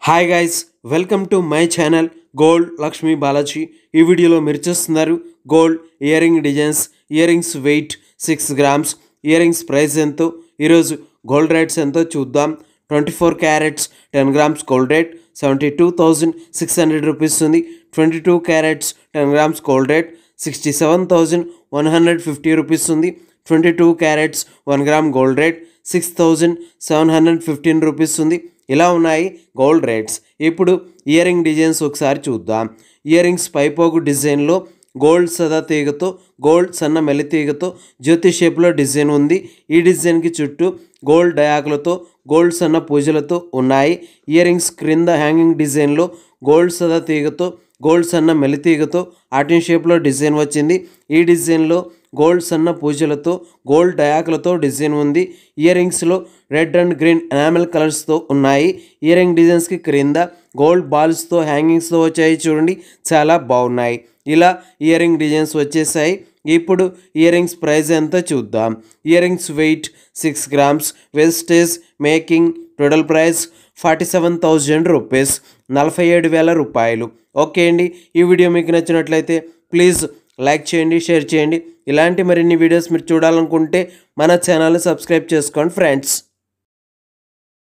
Hi guys, welcome to my channel gold Lakshmi Balaji. ఈ వీడియోలో మీరు చూస్తున్నారు gold ear ring designs. Ear rings weight 6 grams. Ear rings price ఎంతో, ఈరోజు గోల్డ్ రేట్స్ ఎంతో చూద్దాం. 24 carats 10 grams gold rate 72,600 rupees ఉంది. 22 carats 10 grams gold rate 67,150 rupees ఉంది. 22 carats 1 gram gold rate 6,715 rupees ఉంది. ఇలా ఉన్నాయి గోల్డ్ రేట్స్. ఇప్పుడు ఇయర్ రింగ్ డిజైన్స్ ఒకసారి చూద్దాం. ఇయర్ రింగ్స్ పైపోగు డిజైన్లో గోల్డ్ సదా తీగతో, గోల్డ్ సన్న మెల్లి తీగతో జ్యోతి షేప్లో డిజైన్ ఉంది. ఈ డిజైన్కి చుట్టూ గోల్డ్ డయాకులతో, గోల్డ్ సన్న పూజలతో ఉన్నాయి. ఇయర్ రింగ్స్ క్రింద హ్యాంగింగ్ డిజైన్లో గోల్డ్ సదా తీగతో, గోల్డ్ సన్న మెల్లి తీగతో ఆర్టిన్ షేప్లో డిజైన్ వచ్చింది. ఈ డిజైన్లో గోల్డ్ సన్న పూజలతో, గోల్డ్ డయాకులతో డిజైన్ ఉంది. ఇయర్ రింగ్స్లో రెడ్ అండ్ గ్రీన్ ఎనామెల్ కలర్స్తో ఉన్నాయి. ఇయర్ రింగ్ డిజైన్స్కి క్రింద గోల్డ్ బాల్స్తో హ్యాంగింగ్స్తో వచ్చాయి. చూడండి, చాలా బాగున్నాయి. ఇలా ఇయర్ రింగ్ డిజైన్స్ వచ్చేసాయి. ఇప్పుడు ఇయర్ రింగ్స్ ప్రైస్ ఎంతో చూద్దాం. Ear rings weight 6 grams. Wastage making total price 47,000 rupees, 47,000 రూపాయలు. ఓకే అండి, ఈ వీడియో మీకు నచ్చినట్లయితే ప్లీజ్ లైక్ చేయండి, షేర్ చేయండి. ఇలాంటి మరిన్ని వీడియోస్ మీరు చూడాలనుకుంటే మన ఛానల్ని సబ్స్క్రైబ్ చేసుకోండి ఫ్రెండ్స్.